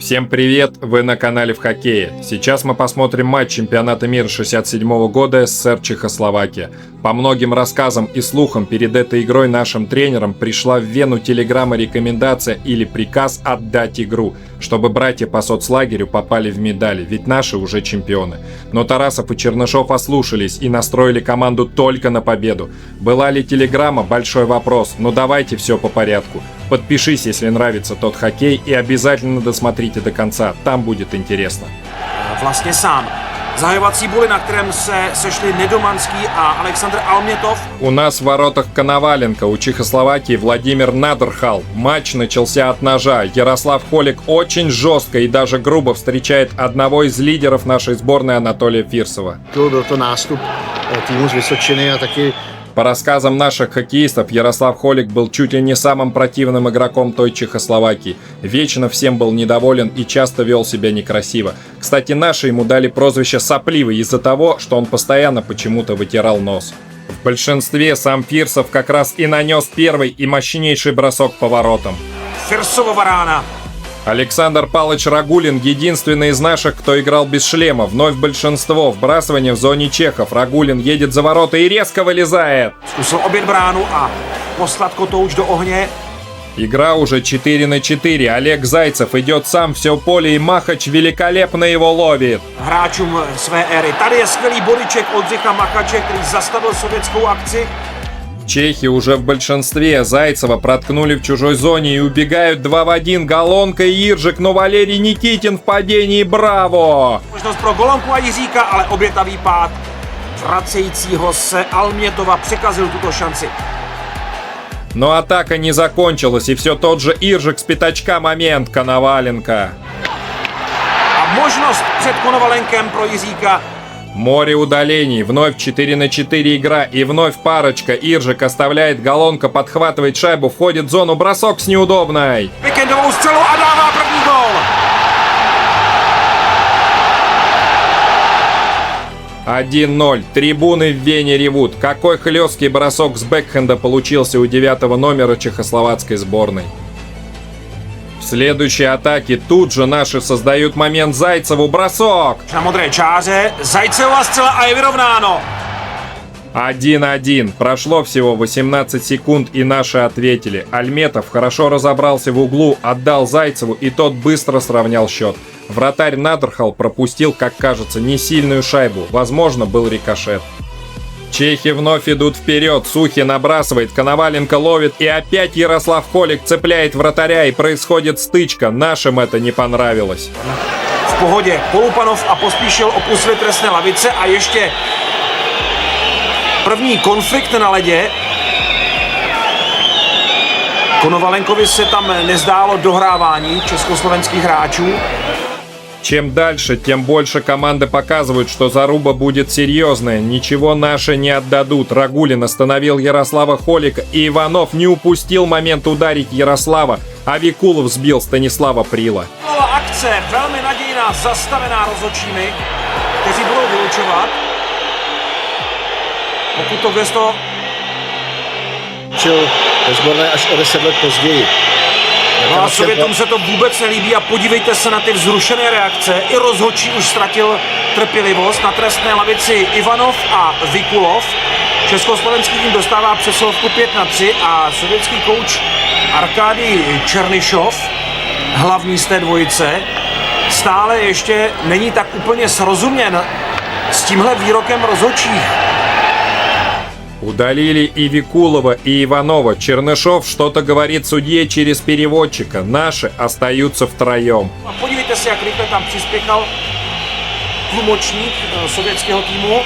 Всем привет, вы на канале В Хоккее. Сейчас мы посмотрим матч чемпионата мира 67 года СССР Чехословакия. По многим рассказам и слухам перед этой игрой нашим тренерам пришла в Вену телеграмма-рекомендация или приказ отдать игру, чтобы братья по соцлагерю попали в медали, ведь наши уже чемпионы. Но Тарасов и Чернышов ослушались и настроили команду только на победу. Была ли телеграмма? Большой вопрос, но давайте все по порядку. Подпишись, если нравится тот хоккей, и обязательно досмотрите до конца, там будет интересно. Vlastně sám. Zahajovací body, na kterém se sešli Nedomanský a Aleksandr Almětov. У нас в воротах Коноваленко, у Чехословакии Владимир Надерхал. Матч начался от ножа. Ярослав Холик очень жестко и даже грубо встречает одного из лидеров нашей сборной Анатолия Фирсова. Byl to nástup týmu z Vysočiny a taky. По рассказам наших хоккеистов, Ярослав Холик был чуть ли не самым противным игроком той Чехословакии. Вечно всем был недоволен и часто вел себя некрасиво. Кстати, наши ему дали прозвище «Сопливый» из-за того, что он постоянно почему-то вытирал нос. В большинстве сам Фирсов как раз и нанес первый и мощнейший бросок по воротам. Firsova rána. Александр Палыч Рагулин единственный из наших, кто играл без шлема. Вновь большинство. Вбрасывание в зоне чехов. Рагулин едет за ворота и резко вылезает. Zkusil obět bránu a poslat kotouč do ohně. Игра уже 4-4. Олег Зайцев идет сам все поле, и Махач великолепно его ловит. Hráčům své éry. Tady je skvělý bodyček Oldřicha Machače, který zastavil sovětskou akci. Чехи уже в большинстве. Зайцева проткнули в чужой зоне и убегают 2 в 1. Голонка и Иржик, но Валерий Никитин в падении. Браво! Možnost pro Golonku a Jiříka, ale obětavý pád vracejícího se Almětova překazil tuto šanci. Но атака не закончилась, и все тот же Иржик с пятачка момент. Коноваленко. A možnost před Konovalenkem pro Jiříka. Море удалений, вновь 4-4 игра и вновь парочка. Иржик оставляет, Голонка подхватывает шайбу, входит в зону, бросок с неудобной. Víkendovou střelu a dává první gól. 1-0. Трибуны в Вене ревут. Какой хлесткий бросок с бэкхенда получился у 9-го номера чехословацкой сборной. В следующей атаке тут же наши создают момент Зайцеву. Бросок! Na modré čáře, Zajceva střela a je vyrovnáno. 1-1. Прошло всего 18 секунд, и наши ответили. Альметов хорошо разобрался в углу, отдал Зайцеву, и тот быстро сравнял счет. Вратарь Надерхал пропустил, как кажется, не сильную шайбу. Возможно, был рикошет. Чехи вновь идут вперед. Сухи набрасывает, Коноваленко ловит, и опять Ярослав Холик цепляет вратаря, и происходит стычка. Нашим это не понравилось. V pohodě Polupanov a Pospíšil opustili trestné lavice a ještě první konflikt na ledě. Konovalenkovi se tam nezdálo dohrávání československých hráčů. Чем дальше, тем больше команды показывают, что заруба будет серьезная. Ничего наши не отдадут. Рагулин остановил Ярослава Холика, и Иванов не упустил момент ударить Ярослава, а Викулов сбил Станислава Прила. Akce velmi nadějná, zastavená rozhodčími, kteří budou vylučovat. Pokud to gesto Čil ve sborné až o 10 let později. No a Sovětům se to vůbec nelíbí a podívejte se na ty vzrušené reakce. I rozhodčí už ztratil trpělivost. Na trestné lavici Ivanov a Vikulov. Československý tým dostává přesilovku 5-3 a sovětský kouč Arkadij Černyšov, hlavní z té dvojice, stále ještě není tak úplně srozuměn s tímhle výrokem rozhodčích. Удалили и Викулова, и Иванова. Чернышов что-то говорит судье через переводчика. Наши остаются втроем. A podívejte se, jak rychle tam přispěchal tlumočník sovětského týmu,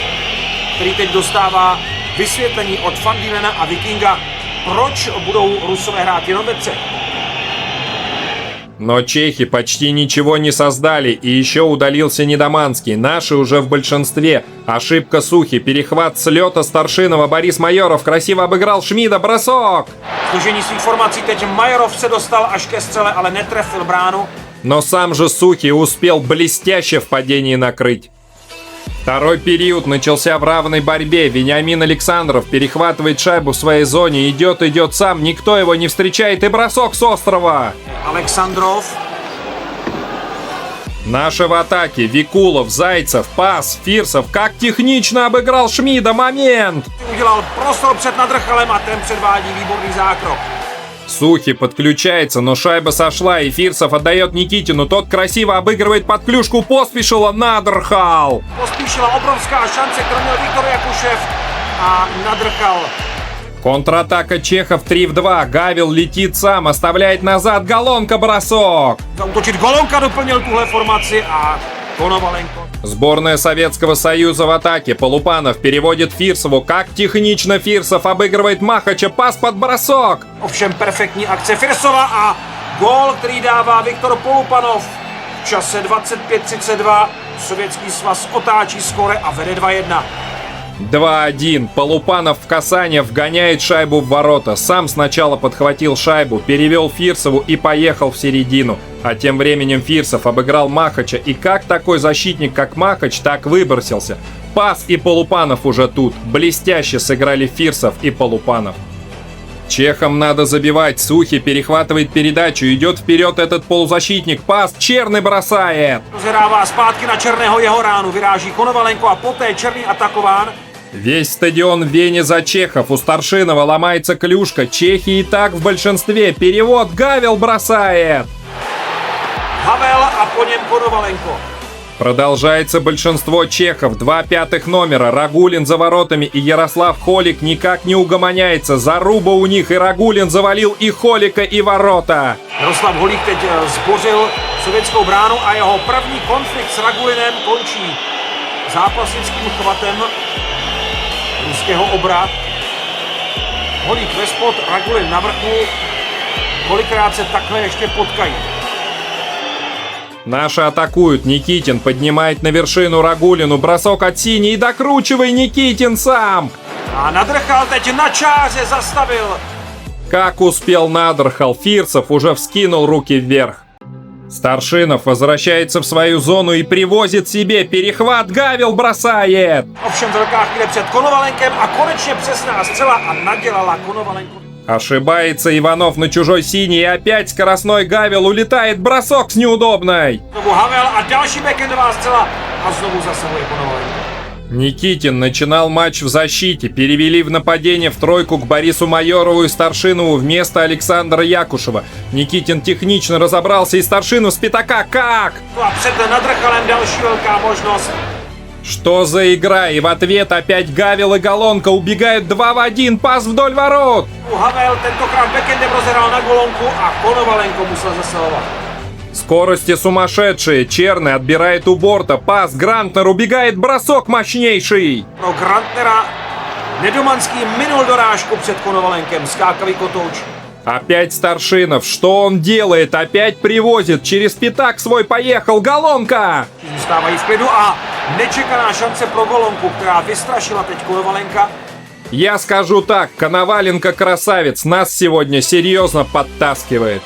který teď dostává vysvětlení od Fandilena a Vikinga, proč budou Rusové hrát jenom ve třech. Но чехи почти ничего не создали, и еще удалился Недоманский. Наши уже в большинстве. Ошибка Сухи, перехват с лета Старшинова. Борис Майоров красиво обыграл Шмида. Бросок! Složení svých formací teď Majorov se dostal až ke střele, ale netrefil bránu. Но сам же Сухи успел блестяще в падении накрыть. Второй период начался в равной борьбе. Вениамин Александров перехватывает шайбу в своей зоне. Идет сам, никто его не встречает. И бросок с острова. Alexandrov Наши в атаке. Викулов, Зайцев, пас, Фирсов. Как технично обыграл Шмида. Момент! Udělal prostor před Nadrchalem a ten předvádí výborný zákrok. Сухий подключается, но шайба сошла, и Фирсов отдает Никитину. Тот красиво обыгрывает под клюшку Поспишила. Надрхал! Pospíšila obrovská šance, kterou měl Viktor Jakušev a Nadrchal. Контратака Чехов 3-2. Гавел летит сам, оставляет назад. Голонка, бросок! Zautočit Golonka doplnil tuhle formaci a Konovalenko. Сборная Советского Союза в атаке. Полупанов переводит Фирсову. Как технично Фирсов обыгрывает Махача. Пас под бросок! Ovšem perfektní akce Firsova a gól, který dává Viktor Polupanov. V čase 25:32 Sovětský svaz otáčí skóre a vede 2-1. 2-1. Полупанов в касание вгоняет шайбу в ворота. Сам сначала подхватил шайбу, перевел Фирсову и поехал в середину. А тем временем Фирсов обыграл Махача. И как такой защитник, как Махач, так выбросился. Пас, и Полупанов уже тут. Блестяще сыграли Фирсов и Полупанов. Чехам надо забивать. Сухий перехватывает передачу. Идет вперед этот полузащитник. Пас. Черный бросает. Rozhrává zpátky na Černého Jehoránu, vyráží Konovalenko a poté Černý atakován. Весь стадион в Вене за чехов. У Старшинова ломается клюшка. Чехи и так в большинстве. Перевод. Гавел бросает. Havel a po něm Konovalenko. Продолжается большинство чехов. 2 пятых номера. Рагулин за воротами и Ярослав Холик никак не угомоняется. Заруба у них, и Рагулин завалил и Холика, и ворота. Jaroslav Holík teď zbořil sovětskou bránu a jeho první konflikt s Ragulinem končí zápasnickým chvatem ruského obra. Holík ve spod, Ragulin na vrchu. Kolikrát se takhle ještě potkají. Наши атакуют. Никитин поднимает на вершину Рагулину. Бросок от синей. Докручивай, Никитин сам. A Nadrchal teď na čáře zastavil. Как успел Надрхал. Фирсов уже вскинул руки вверх. Старшинов возвращается в свою зону и привозит себе. Перехват. Гавел бросает. Ovšem velká chvíle před Konovalenkem a konečně přesná střela a nadělala Konovalenko. Ошибается Иванов на чужой синий, и опять скоростной Гавел улетает. Бросок с неудобной. Znovu Havel a další backendová střela a znovu zasahuje Konovalenko. Никитин начинал матч в защите. Перевели в нападение в тройку к Борису Майорову и Старшинову вместо Александра Якушева. Никитин технично разобрался, и Старшинов с пятака. Как? No a před Nadrchalem další velká možnost. Что за игра? И в ответ опять Гавел и Голонка убегают 2 в 1. Пас вдоль ворот. Havel tentokrát backendem rozhrál na Golonku a Konovalenko musel zasahovat. Скорости сумасшедшие. Черный отбирает у борта. Пас. Грантнер убегает. Бросок мощнейший. Pro Grantnera Nedomanský minul dorážku před Konovalenkem. Skákavý kotouč. Опять Старшинов. Что он делает? Опять привозит. Через пятак свой поехал. Голонка. Zůstávají v klidu a nečekaná šance pro Golonku, která vystrašila teď Konovalenka. Я скажу так. Коноваленко красавец. Нас сегодня серьезно подтаскивает.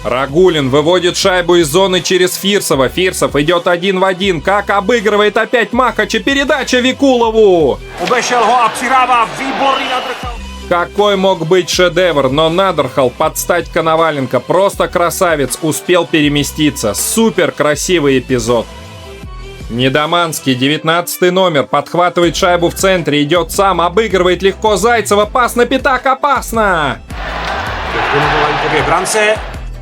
Рагулин выводит шайбу из зоны через Фирсова. Фирсов идет 1 в 1. Как обыгрывает опять Махача. Передача Викулову. Obešel ho a přihrává výborný Nadrchal. Какой мог быть шедевр, но Надрхал под стать Коноваленко. Просто красавец, успел переместиться. Супер красивый эпизод. Недоманский, 19 номер, подхватывает шайбу в центре, идет сам, обыгрывает легко Зайцева. Пас на пятак, опасно! Konovalenkově brance.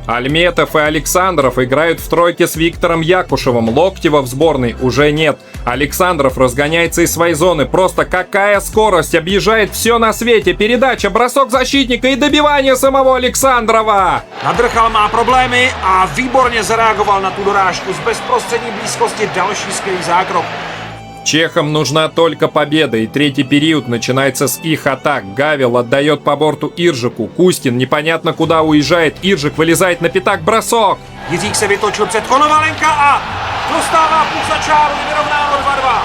Альметов и Александров играют в тройке с Виктором Якушевым. Локтева в сборной уже нет. Александров разгоняется из своей зоны. Просто какая скорость! Объезжает все на свете. Передача, бросок защитника и добивание самого Александрова. Nadrchal má problémy a výborně zareagoval na tu dorážku. Z bezprostřední blízkosti další skvělý zákrok. Чехам нужна только победа, и третий период начинается с их атак. Гавел отдает по борту Иржику. Кустин непонятно куда уезжает. Иржик вылезает на пятак, бросок. Jiřík se vytočil před Konovalenka a dostává puk za čáru, vyrovnáno 2-2.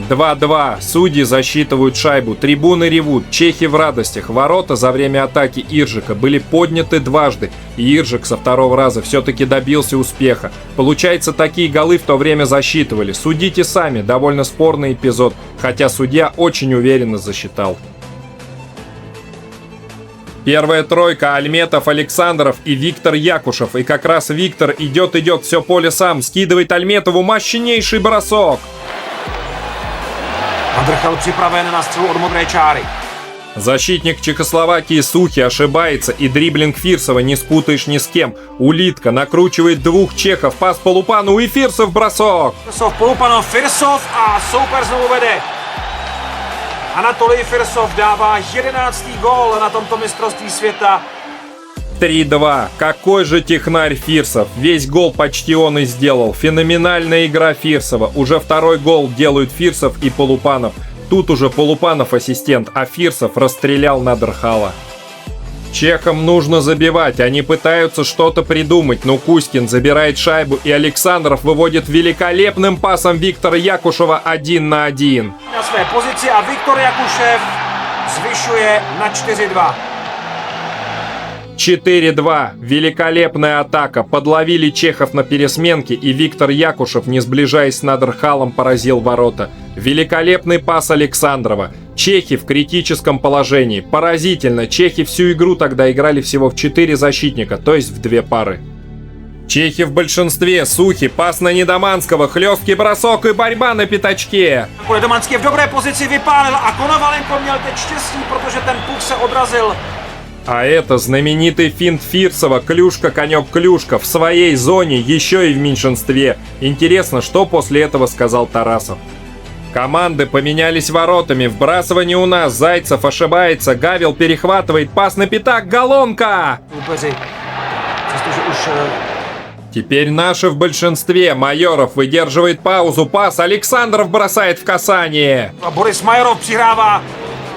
2-2. Судьи засчитывают шайбу. Трибуны ревут. Чехи в радостях. Ворота за время атаки Иржика были подняты дважды. И Иржик со второго раза все-таки добился успеха. Получается, такие голы в то время засчитывали. Судите сами. Довольно спорный эпизод. Хотя судья очень уверенно засчитал. Первая тройка: Альметов, Александров и Виктор Якушев. И как раз Виктор идет все поле сам, скидывает Альметову, мощнейший бросок. Nadrchal připraven na střelu od modré čáry. Защитник Чехословакии Сухи ошибается, и дриблинг Фирсова не спутаешь ни с кем. Улитка накручивает двух чехов, пас Полупану и Фирсов бросок. Polupanov, Firsov a soupeř znovu vede. Anatolij Firsov dává 11. gól na tomto mistrovství světa. 3-2. Какой же технарь Фирсов. Весь гол почти он и сделал. Феноменальная игра Фирсова. Уже второй гол делают Фирсов и Полупанов. Тут уже Полупанов ассистент, а Фирсов расстрелял Надерхала. Чехам нужно забивать, они пытаются что-то придумать, но Кузькин забирает шайбу, и Александров выводит великолепным пасом Виктора Якушева 1 на 1. Na své pozici a Viktor Jakušev zvyšuje na 4-2. 4-2. Великолепная атака. Подловили чехов на пересменке, и Виктор Якушев, не сближаясь с Надерхалом, поразил ворота. Великолепный пас Александрова. Чехи в критическом положении. Поразительно. Чехи всю игру тогда играли всего в 4 защитника, то есть в 2 пары. Чехи в большинстве. Сухи. Пас на Недоманского. Хлесткий бросок и борьба на пятачке. Nedomanský v dobré pozici vypálil a Konovalenko měl teď štěstí, protože ten puk se odrazil. А это знаменитый финт Фирсова, клюшка, конек, клюшка, в своей зоне, еще и в меньшинстве. Интересно, что после этого сказал Тарасов. Команды поменялись воротами, вбрасывание у нас, Зайцев ошибается, Гавел перехватывает, пас на пятак, Галонка! Теперь наши в большинстве, Майоров выдерживает паузу, пас, Александров бросает в касание. Boris Majorov přihrává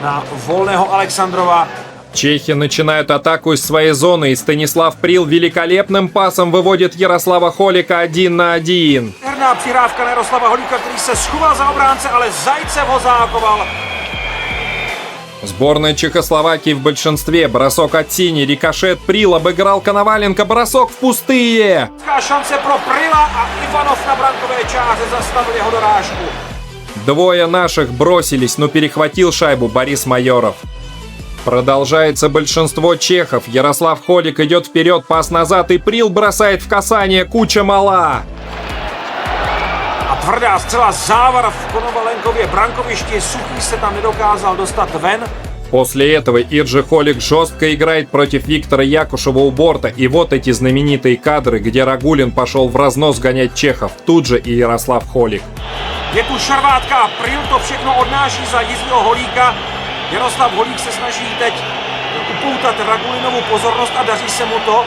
na volného Alexandrova. Чехи начинают атаку из своей зоны, и Станислав Прил великолепным пасом выводит Ярослава Холика 1 на 1. Herná přihrávka na Jaroslava Holíka, který se schoval za obránce, ale Zajcev ho zákoval. Сборная Чехословакии в большинстве. Бросок от Сини, рикошет, Прил обыграл Коноваленко, бросок в пустые. Шанse pro Prila a Ivanov na brankové čáře zastavil jeho dorážku. Двое наших бросились, но перехватил шайбу Борис Майоров. Продолжается большинство чехов. Ярослав Холик идет вперед, пас назад, и Прил бросает в касание, куча мала. A tvrdá střela, závar v Konovalenkově brankovišti, Suchý se tam nedokázal dostat ven. После этого Иржи Холик жестко играет против Виктора Якушева у борта, и вот эти знаменитые кадры, где Рагулин пошел в разнос гонять чехов, тут же и Ярослав Холик. Je tu šarvátka, Pril to všechno odnáší za Jiřího Holíka. Jaroslav Holík se snaží teď upoutat Ragulinovu pozornost a daří se mu to.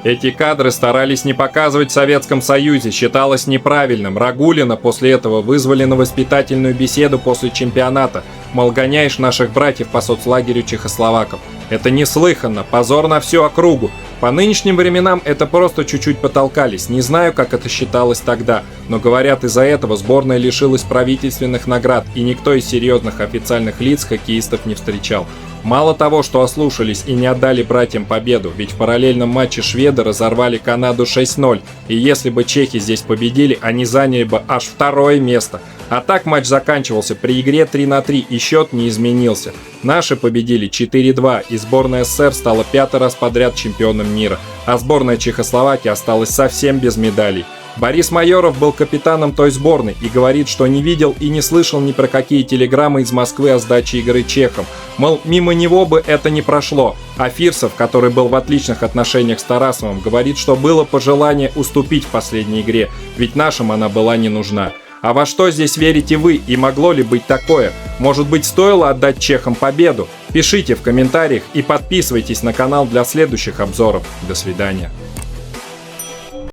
Эти кадры старались не показывать в Советском Союзе, считалось неправильным. Рагулина после этого вызвали на воспитательную беседу после чемпионата. Мол, гоняешь наших братьев по соцлагерю чехословаков. Это неслыханно, позор на всю округу. По нынешним временам это просто чуть-чуть потолкались. Не знаю, как это считалось тогда, но говорят, из-за этого сборная лишилась правительственных наград, и никто из серьезных официальных лиц хоккеистов не встречал. Мало того, что ослушались и не отдали братьям победу, ведь в параллельном матче шведы разорвали Канаду 6-0, и если бы чехи здесь победили, они заняли бы аж 2-е место. А так матч заканчивался при игре 3-3, и счет не изменился. Наши победили 4-2, и сборная СССР стала 5-й раз подряд чемпионом мира, а сборная Чехословакии осталась совсем без медалей. Борис Майоров был капитаном той сборной и говорит, что не видел и не слышал ни про какие телеграммы из Москвы о сдаче игры чехам. Мол, мимо него бы это не прошло. А Фирсов, который был в отличных отношениях с Тарасовым, говорит, что было пожелание уступить в последней игре, ведь нашим она была не нужна. А во что здесь верите вы, и могло ли быть такое? Может быть, стоило отдать чехам победу? Пишите в комментариях и подписывайтесь на канал для следующих обзоров. До свидания.